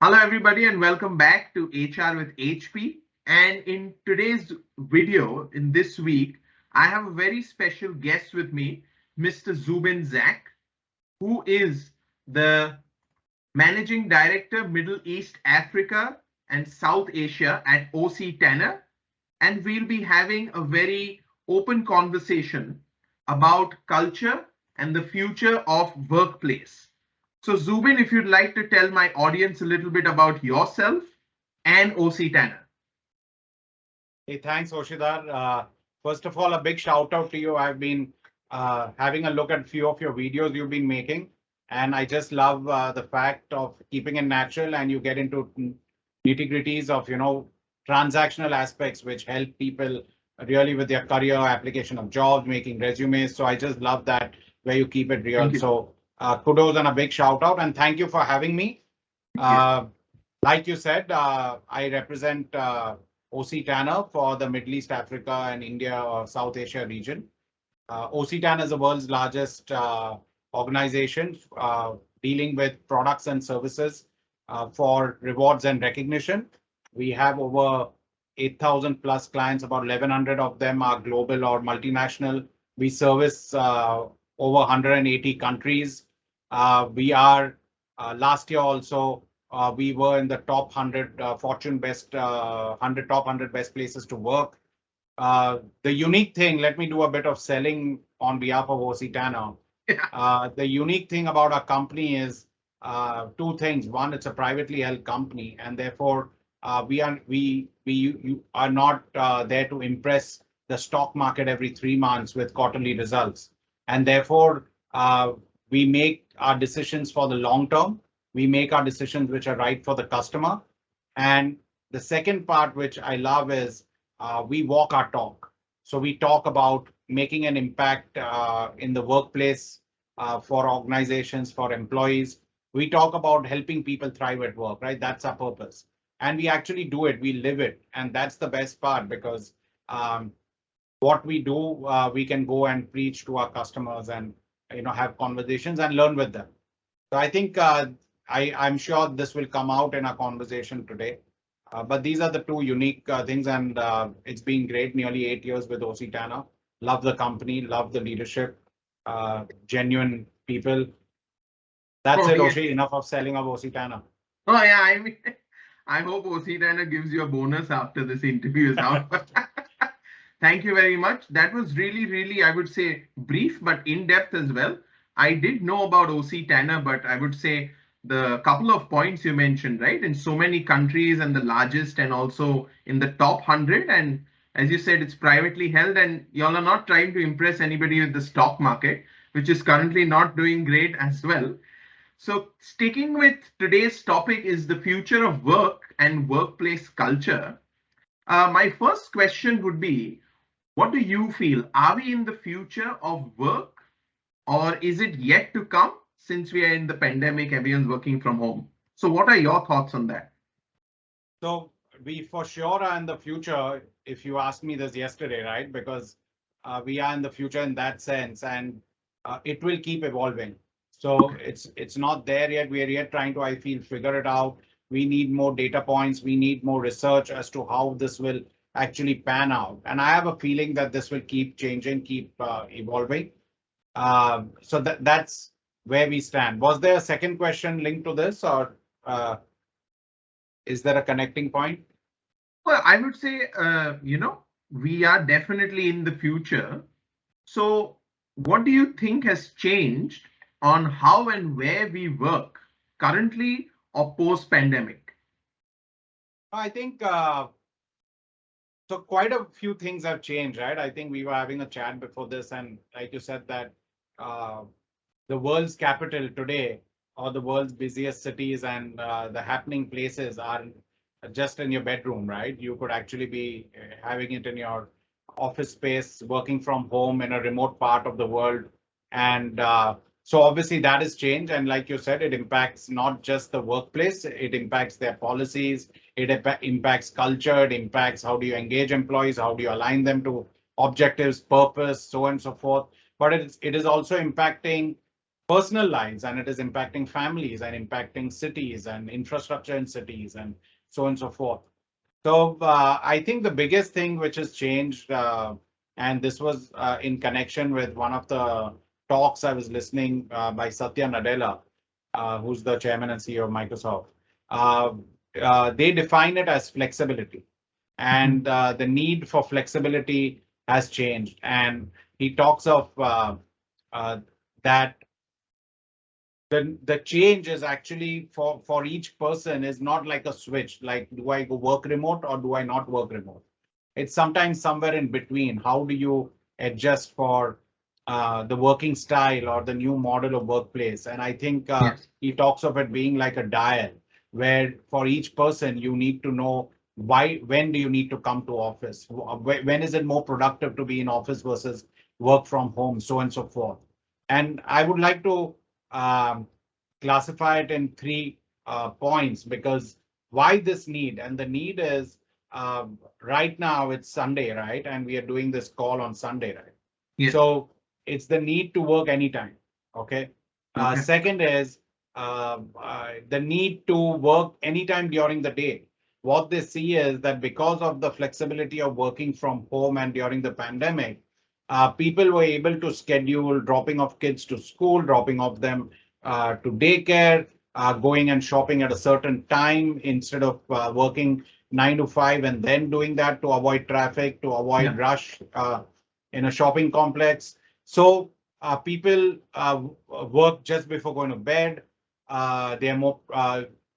Hello, everybody, and welcome back to HR with HP. And in today's video, in this week, I have a very special guest with me, Mr. Zubin Zack, who is the Managing Director, Middle East, Africa, and South Asia at O.C Tanner. And we'll be having a very open conversation about culture and the future of workplace. So, Zubin, if you'd like to tell my audience a little bit about yourself and O.C Tanner. Hey, thanks, Oshidar. First of all, a big shout out to you. I've been having a look at a few of your videos you've been making, and I just love the fact of keeping it natural and you get into nitty-gritties of, transactional aspects which help people really with their career, application of jobs, making resumes. So I just love that where you keep it real. So kudos and a big shout out, and thank you for having me. Like you said, I represent O.C Tanner for the Middle East, Africa, and India or South Asia region. O.C Tanner is the world's largest organization dealing with products and services for rewards and recognition. We have over 8,000 plus clients, about 1,100 of them are global or multinational. We service over 180 countries. We are last year also we were in the top 100 Fortune best 100 top 100 best places to work. The unique thing, let me do a bit of selling on behalf of O.C Tanner. The unique thing about our company is two things. One, it's a privately held company, and therefore you are not there to impress the stock market every 3 months with quarterly results, and therefore we make our decisions for the long term. We make our decisions which are right for the customer. And the second part, which I love, is we walk our talk. So we talk about making an impact in the workplace for organizations, for employees. We talk about helping people thrive at work, right? That's our purpose. And we actually do it. We live it. And that's the best part, because what we do, we can go and preach to our customers and have conversations and learn with them. So I think I'm sure this will come out in our conversation today. But these are the two unique things, and it's been great. Nearly 8 years with O.C Tanner. Love the company, love the leadership, genuine people. That's it, Oshi. Enough of selling of O.C Tanner. Oh yeah, I mean, I hope O.C Tanner gives you a bonus after this interview is out. Thank you very much. That was really, I would say, brief but in depth as well. I did know about O.C Tanner, but I would say the couple of points you mentioned, right? In so many countries and the largest, and also in the top 100. And as you said, it's privately held, and y'all are not trying to impress anybody with the stock market, which is currently not doing great as well. So sticking with today's topic is the future of work and workplace culture. My first question would be, what do you feel? Are we in the future of work, or is it yet to come? Since we are in the pandemic, everyone's working from home. So what are your thoughts on that? So we for sure are in the future, if you asked me this yesterday, right? Because we are in the future in that sense, and it will keep evolving. So it's not there yet. We are yet trying to, I feel, figure it out. We need more data points. We need more research as to how this will actually pan out. And I have a feeling that this will keep changing, keep evolving. So that's where we stand. Was there a second question linked to this, or is there a connecting point? Well, I would say, we are definitely in the future. So what do you think has changed on how and where we work currently or post-pandemic? I think so quite a few things have changed, right? I think we were having a chat before this, and like you said, that the world's capital today, or the world's busiest cities and the happening places, are just in your bedroom, right? You could actually be having it in your office space, working from home in a remote part of the world. And so obviously that has changed. And like you said, it impacts not just the workplace, it impacts their policies, it impacts culture, it impacts how do you engage employees, how do you align them to objectives, purpose, so on and so forth. But it is also impacting personal lives, and it is impacting families and impacting cities and infrastructure in cities and so on and so forth. So I think the biggest thing which has changed, and this was in connection with one of the talks I was listening by Satya Nadella, who's the chairman and CEO of Microsoft. Uh, they define it as flexibility, and the need for flexibility has changed. And he talks of uh, that the change is actually for each person is not like a switch, like do I go work remote or do I not work remote? It's sometimes somewhere in between. How do you adjust for the working style or the new model of workplace? And I think Yes. he talks of it being like a dial, where for each person you need to know why, when do you need to come to office, when is it more productive to be in office versus work from home, so on and so forth. And I would like to um, classify it in three points, because why this need? And the need is right now it's Sunday, right? And we are doing this call on Sunday, right? Yes. So it's the need to work anytime. Okay. Okay. Second is the need to work anytime during the day. What they see is that because of the flexibility of working from home and during the pandemic, people were able to schedule dropping off kids to school, dropping off them to daycare, going and shopping at a certain time instead of working 9 to 5 and then doing that to avoid traffic, to avoid Yeah. rush in a shopping complex. So people work just before going to bed. They are more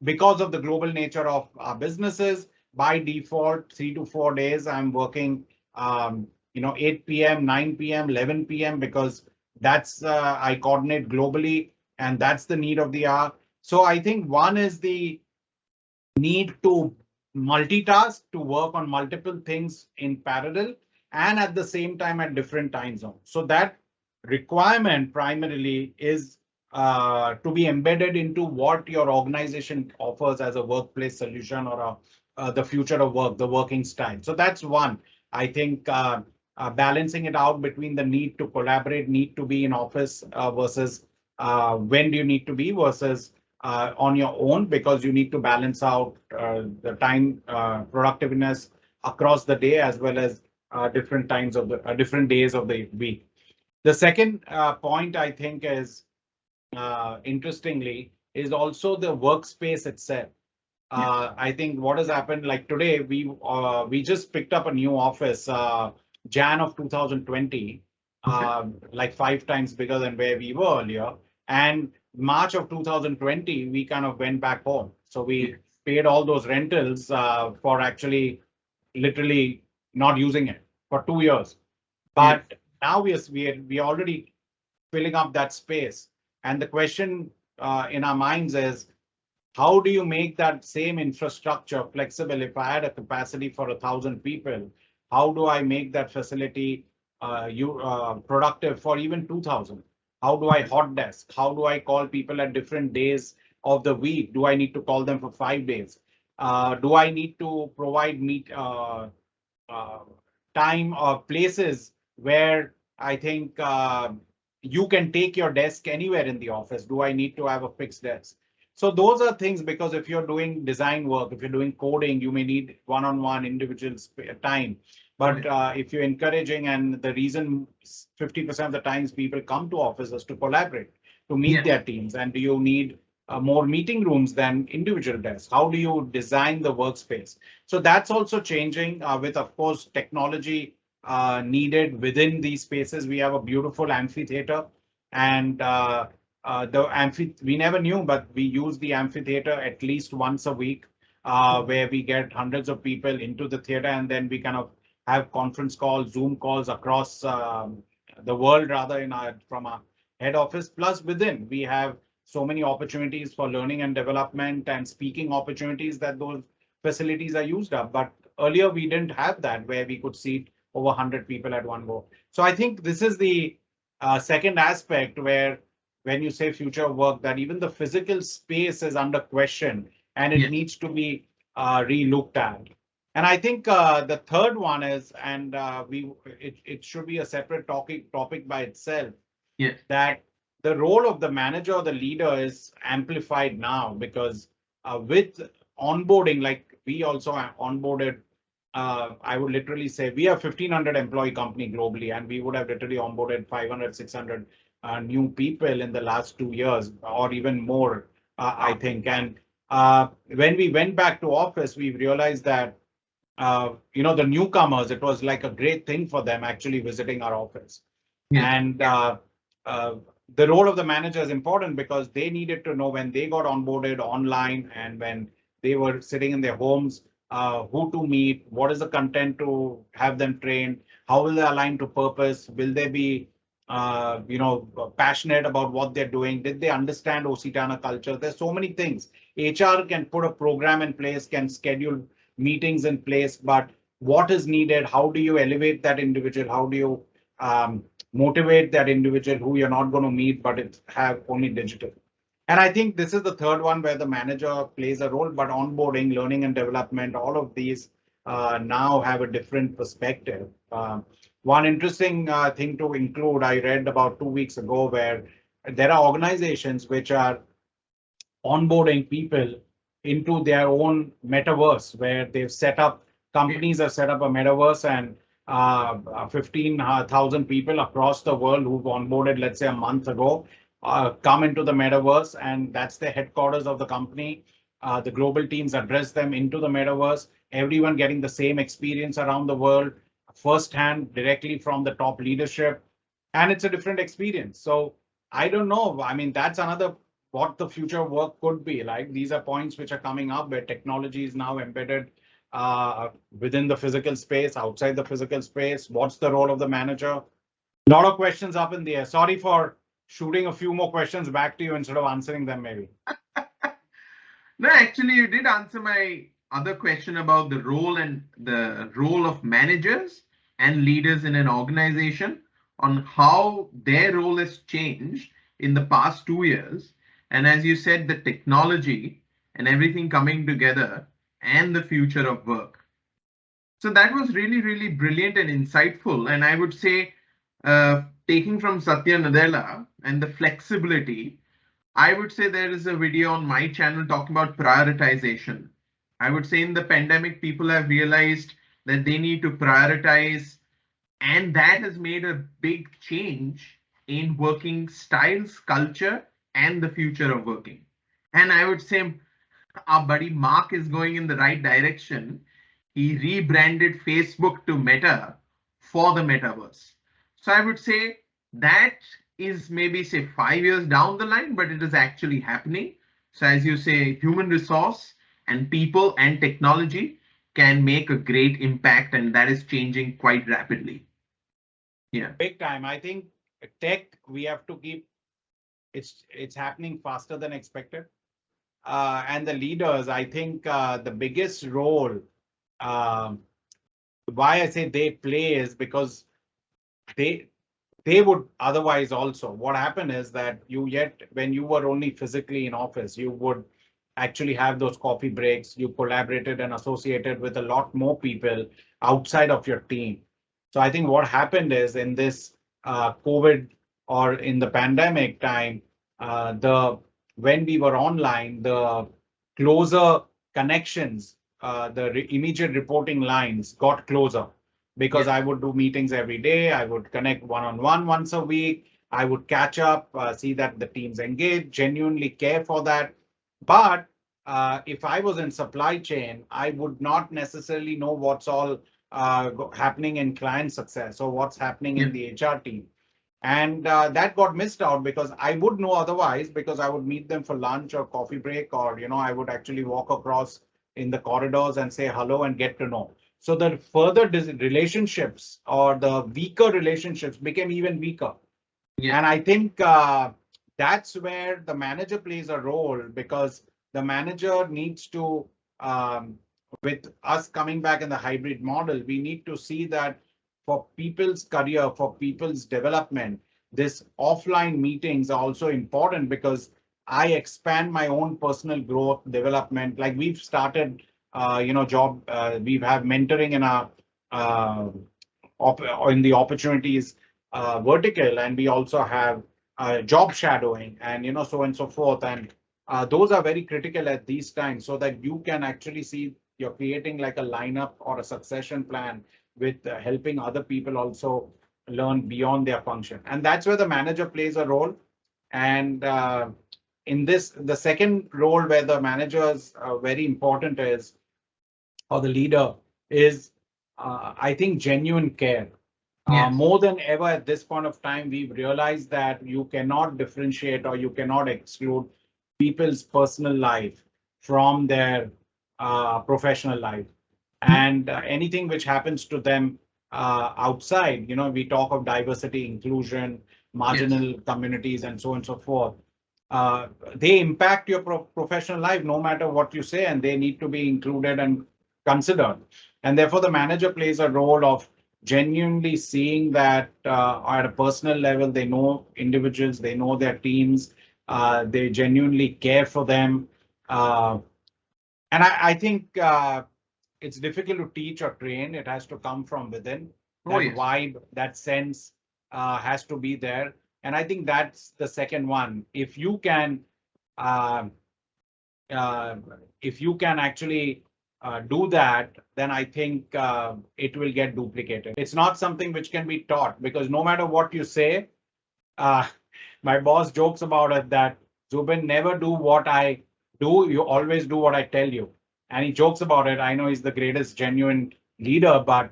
because of the global nature of our businesses. By default, 3 to 4 days I'm working. 8 p.m., 9 p.m., 11 p.m. because that's I coordinate globally, and that's the need of the hour. So I think one is the need to multitask, to work on multiple things in parallel and at the same time at different time zones. So that requirement primarily is to be embedded into what your organization offers as a workplace solution or the future of work, the working style. So that's one. I think balancing it out between the need to collaborate, need to be in office versus when do you need to be versus on your own, because you need to balance out the time productiveness across the day as well as different times of the different days of the week. The second point I think is interestingly is also the workspace itself. Yes. I think what has happened, like today, we just picked up a new office, Jan of 2020, Okay. like 5 times bigger than where we were earlier. And March of 2020, we kind of went back home. So Yes. we paid all those rentals for actually literally not using it for 2 years. Yes. But now we are already filling up that space. And the question in our minds is, how do you make that same infrastructure flexible? If I had a capacity for 1,000 people, how do I make that facility productive for even 2,000? How do I hot desk? How do I call people at different days of the week? Do I need to call them for 5 days? Do I need to provide meet uh, time or places where I think you can take your desk anywhere in the office? Do I need to have a fixed desk? So those are things, because if you're doing design work, if you're doing coding, you may need one-on-one individual time. But Yes. if you're encouraging, and the reason 50% of the times people come to offices to collaborate, to meet Yes. their teams, and do you need more meeting rooms than individual desks? How do you design the workspace? So that's also changing with, of course, technology needed within these spaces. We have a beautiful amphitheater, and we never knew, but we use the amphitheater at least once a week, where we get hundreds of people into the theater, and then we kind of have conference calls, Zoom calls across the world, rather from our head office. Plus, within we have so many opportunities for learning and development and speaking opportunities that those facilities are used up. But earlier we didn't have that, where we could seat over 100 people at one go. So I think this is the second aspect, where when you say future of work, that even the physical space is under question and it Yes. needs to be re-looked at. And I think the third one is, and it should be a separate topic by itself, Yes. that the role of the manager or the leader is amplified now because with onboarding, like we also onboarded, I would literally say we have 1,500 employee company globally, and we would have literally onboarded 500, 600 new people in the last 2 years or even more, I think. And when we went back to office, we realized that the newcomers, it was like a great thing for them actually visiting our office. Yeah. And uh, the role of the manager is important because they needed to know when they got onboarded online and when they were sitting in their homes, who to meet, what is the content to have them trained, how will they align to purpose, will they be passionate about what they're doing, did they understand O.C Tanner culture? There's so many things. HR can put a program in place, can schedule meetings in place, but what is needed? How do you elevate that individual? How do you motivate that individual who you're not going to meet, but it have only digital? And I think this is the third one where the manager plays a role, but onboarding, learning and development, all of these now have a different perspective. One interesting thing to include, I read about 2 weeks ago, where there are organizations which are onboarding people into their own metaverse, where they've set up, companies have set up a metaverse, and 15,000 people across the world who've onboarded, let's say a month ago, come into the metaverse, and that's the headquarters of the company. The global teams address them into the metaverse, everyone getting the same experience around the world, firsthand, directly from the top leadership. And it's a different experience. So I don't know. I mean, that's another what the future work could be like. These are points which are coming up where technology is now embedded within the physical space, outside the physical space. What's the role of the manager? A lot of questions up in the air. Sorry for shooting a few more questions back to you instead of answering them, maybe. No, actually, you did answer my other question about the role of managers and leaders in an organization, on how their role has changed in the past 2 years. And as you said, the technology and everything coming together and the future of work. So that was really, really brilliant and insightful. And I would say, taking from Satya Nadella and the flexibility, I would say there is a video on my channel talking about prioritization. I would say in the pandemic, people have realized that they need to prioritize, and that has made a big change in working styles, culture, and the future of working. And I would say our buddy Mark is going in the right direction. He rebranded Facebook to Meta for the metaverse. So I would say that is maybe say 5 years down the line, but it is actually happening. So as you say, human resource and people and technology can make a great impact, and that is changing quite rapidly. Yeah. Big time. I think tech, we have to keep, it's happening faster than expected. And the leaders, I think the biggest role, why I say they play, is because they would otherwise also, what happened is that when you were only physically in office, you would actually have those coffee breaks, you collaborated and associated with a lot more people outside of your team. So I think what happened is, in this COVID or in the pandemic time, when we were online, the closer connections, the immediate reporting lines got closer, because I would do meetings every day. I would connect one-on-one once a week. I would catch up, see that the teams engage, genuinely care for that. But if I was in supply chain, I would not necessarily know what's all happening in client success or what's happening in the HR team. And that got missed out, because I would know otherwise, because I would meet them for lunch or coffee break, or I would actually walk across in the corridors and say hello and get to know. So the further relationships, or the weaker relationships, became even weaker. Yeah. And I think that's where the manager plays a role, because the manager needs to, with us coming back in the hybrid model, we need to see that for people's career, for people's development, this offline meetings are also important, because I expand my own personal growth development. Like we've started, we have mentoring in our in the opportunities vertical, and we also have job shadowing, and so on and so forth. And those are very critical at these times, so that you can actually see you're creating like a lineup or a succession plan with helping other people also learn beyond their function. And that's where the manager plays a role. And in this, the second role where the manager is very important is, or the leader is, I think, genuine care. Yes. More than ever at this point of time, we've realized that you cannot differentiate or you cannot exclude people's personal life from their professional life. And anything which happens to them outside, we talk of diversity, inclusion, Yes. marginal communities, and so on and so forth. Uh, they impact your professional life no matter what you say, and they need to be included and considered. And therefore, the manager plays a role of genuinely seeing that at a personal level, they know individuals, they know their teams, they genuinely care for them. And I think it's difficult to teach or train. It has to come from within. Oh, That yes. vibe, that sense has to be there. And I think that's the second one. Uh, uh, if you can actually do that, then I think it will get duplicated. It's not something which can be taught, because no matter what you say, uh, my boss jokes about it that, Zubin, never do what I do. You always do what I tell you. And he jokes about it. I know he's the greatest genuine leader, but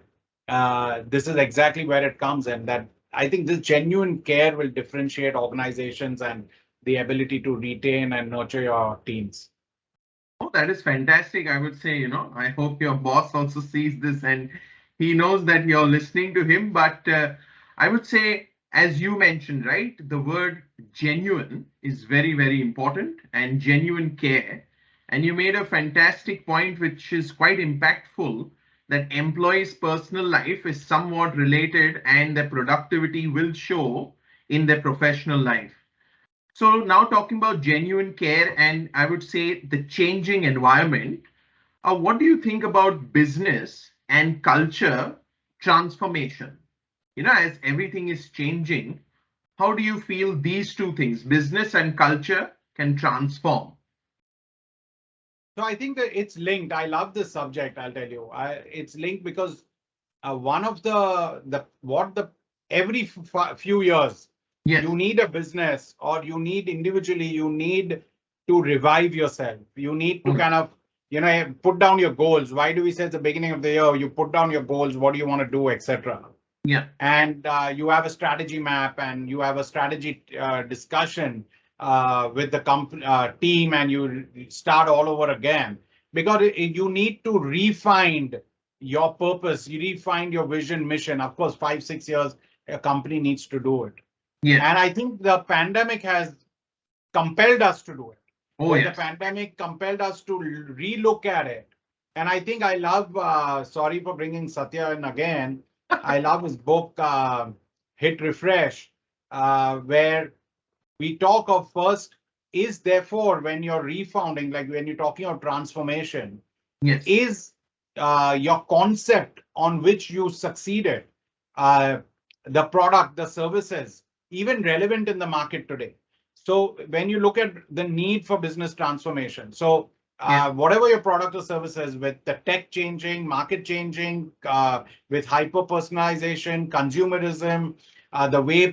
this is exactly where it comes in. That I think this genuine care will differentiate organizations and the ability to retain and nurture your teams. Oh, that is fantastic. I would say, I hope your boss also sees this and he knows that you're listening to him. But I would say, as you mentioned, right, the word genuine is very, very important, and genuine care. And you made a fantastic point, which is quite impactful, that employees' personal life is somewhat related and their productivity will show in their professional life. So now talking about genuine care and I would say the changing environment, what do you think about business and culture transformation? As everything is changing, how do you feel these two things, business and culture, can transform? So I think that it's linked. I love this subject. I'll tell you, it's linked because one of the what the every few years Yes. you need a business, or you need individually, you need to revive yourself. You need to Mm. kind of put down your goals. Why do we say at the beginning of the year you put down your goals? What do you want to do, etc. Yeah. And you have a strategy map, and you have a strategy discussion with the team, and you start all over again, because you need to refine your purpose, you refine your vision, mission. Of course, 5, 6 years a company needs to do it. Yes. And I think the pandemic has compelled us to do it, Oh, where the yes. pandemic compelled us to relook at it. And I think I love, sorry for bringing Satya in again, I love his book, Hit Refresh, where we talk of first is, therefore, when you're refounding, like when you're talking of transformation, Yes. is your concept on which you succeeded, uh, the product, the services, even relevant in the market today? So when you look at the need for business transformation, so Yes. whatever your product or services, with the tech changing, market changing, with hyper personalization, consumerism, the way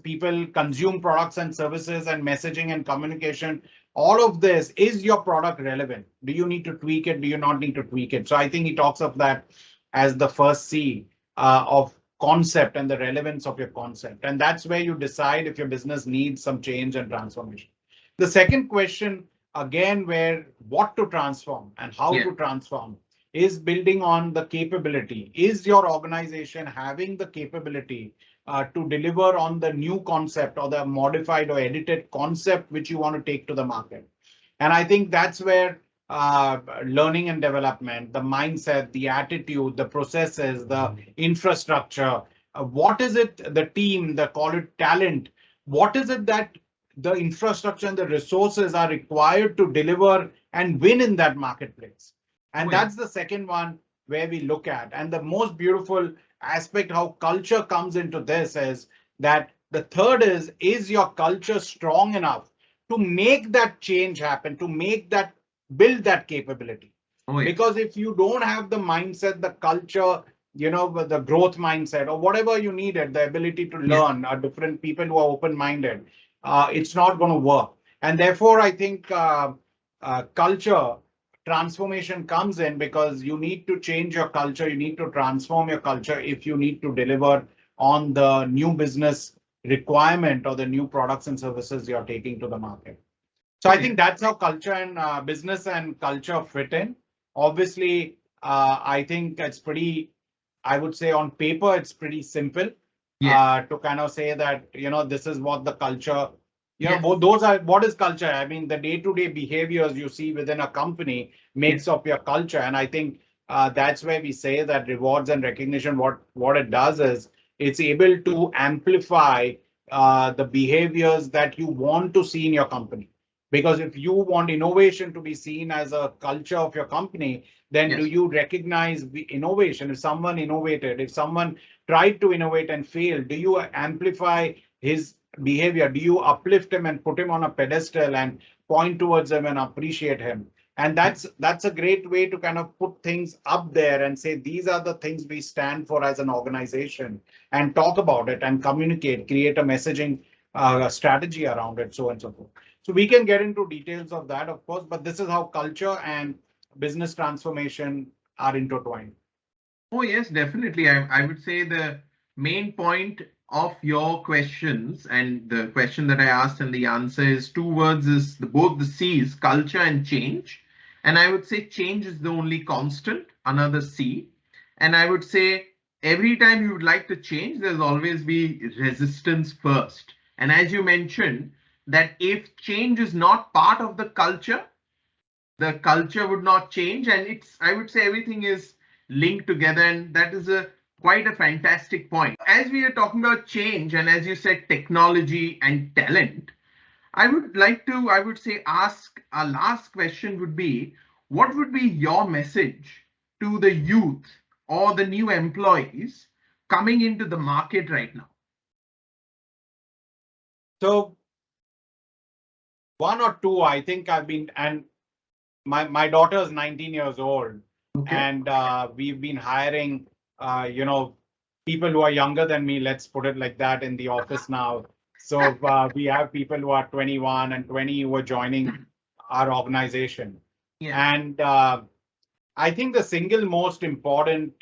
people consume products and services, and messaging and communication, all of this, is your product relevant? Do you need to tweak it? Do you not need to tweak it? So I think he talks of that as the first C of concept, and the relevance of your concept. And that's where you decide if your business needs some change and transformation. The second question, again, where what to transform and how Yes. to transform, is building on the capability. Is your organization having the capability to deliver on the new concept, or the modified or edited concept which you want to take to the market? And I think that's where learning and development, the mindset, the attitude, the processes, the infrastructure, what is it, the team, the call it talent, what is it that the infrastructure and the resources are required to deliver and win in that marketplace? Oh, And yes. that's the second one where we look at. And the most beautiful aspect, how culture comes into this, is that The third is your culture strong enough to make that change happen, to make that, build that capability? Oh, yes. Because if you don't have the mindset, the culture, the growth mindset or whatever you needed, the ability to Yes. learn, different people who are open-minded, it's not going to work. And therefore, I think culture transformation comes in because you need to change your culture, you need to transform your culture if you need to deliver on the new business requirement or the new products and services you're taking to the market. So Oh, I yes. think that's how culture and business and culture fit in. Obviously, I think it's pretty, I would say on paper, it's pretty simple Yes. to kind of say that, this is what the culture, Yes. both those are, what is culture? I mean, the day-to-day behaviors you see within a company makes Yes. up your culture. And I think that's where we say that rewards and recognition, what it does is it's able to amplify the behaviors that you want to see in your company. Because if you want innovation to be seen as a culture of your company, then do Yes. you recognize the innovation? If someone innovated, if someone tried to innovate and failed, do you amplify his behavior? Do you uplift him and put him on a pedestal and point towards him and appreciate him? And that's a great way to kind of put things up there and say these are the things we stand for as an organization, and talk about it and communicate, create a messaging strategy around it, so on and so forth. So we can get into details of that, of course, but this is how culture and business transformation are intertwined. Oh, yes, definitely. I would say the main point of your questions and the question that I asked and the answer is two words is both the C's, culture and change. And I would say change is the only constant, another C. And I would say every time you would like to change, there's always be resistance first. And as you mentioned, that if change is not part of the culture would not change, and it's, I would say, everything is linked together, and that is a quite a fantastic point. As we are talking about change, and as you said, technology and talent, I would like to, I would say, ask a last question would be, what would be your message to the youth or the new employees coming into the market right now? So one or two, I think I've been, and my daughter is 19 years old, Okay. and we've been hiring, people who are younger than me, let's put it like that, in the office now. So we have people who are 21 and 20 who are joining our organization. Yeah. And I think the single most important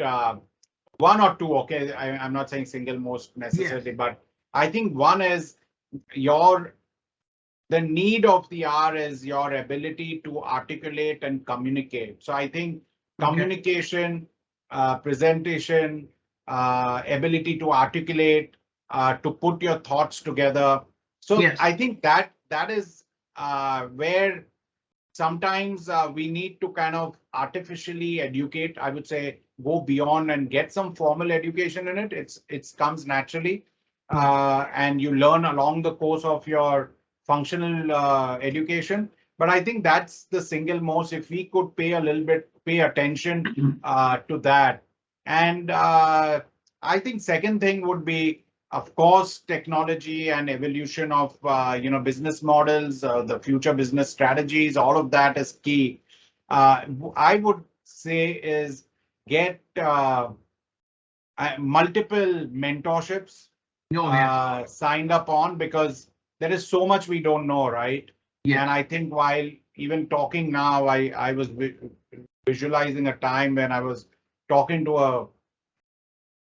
one or two, okay, I'm not saying single most Yes. necessarily, but I think one is your the need of the hour is your ability to articulate and communicate. So I think Okay. communication, presentation, ability to articulate, to put your thoughts together. So Yes. I think that is where sometimes we need to kind of artificially educate. I would say go beyond and get some formal education in it. It comes naturally, Hmm. and you learn along the course of your functional education. But I think that's the single most. If we could pay attention to that, and I think second thing would be, of course, technology and evolution of business models, the future business strategies, all of that is key. I would say is get multiple mentorships Oh, yes. signed up on, because there is so much we don't know, right? Yes. And I think while even talking now, I was visualizing a time when I was talking to a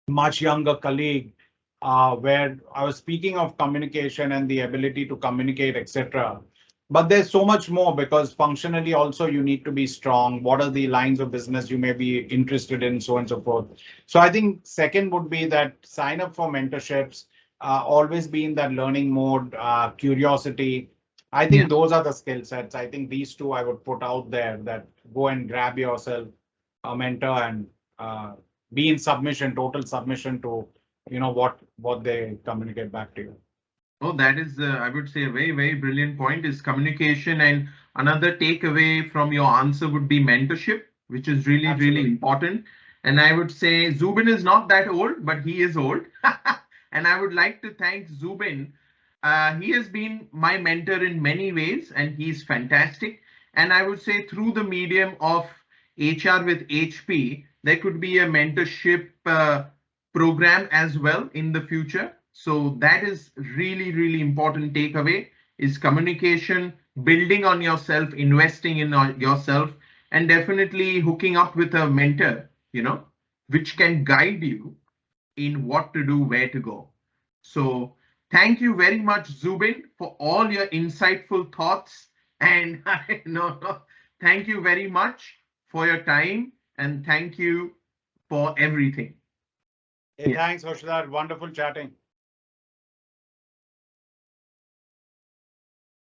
much younger colleague, where I was speaking of communication and the ability to communicate, etc. But there's so much more, because functionally also you need to be strong. What are the lines of business you may be interested in, so on and so forth. So I think second would be that sign up for mentorships, always be in that learning mode, curiosity. I think Yes. those are the skill sets. I think these two I would put out there, that go and grab yourself a mentor and uh, be in submission, total submission to what they communicate back to you. Oh, that is, I would say, a very, very brilliant point is communication. And another takeaway from your answer would be mentorship, which is really, really Absolutely. important. And I would say Zubin is not that old, but he is old. And I would like to thank Zubin. He has been my mentor in many ways, and he's fantastic. And I would say through the medium of HR with HP, there could be a mentorship program as well in the future. So that is really, really important takeaway is communication, building on yourself, investing in yourself, and definitely hooking up with a mentor, which can guide you in what to do, where to go. So thank you very much, Zubin, for all your insightful thoughts. And no, thank you very much for your time and thank you for everything. Hey, thanks, Hoshidar. Wonderful chatting.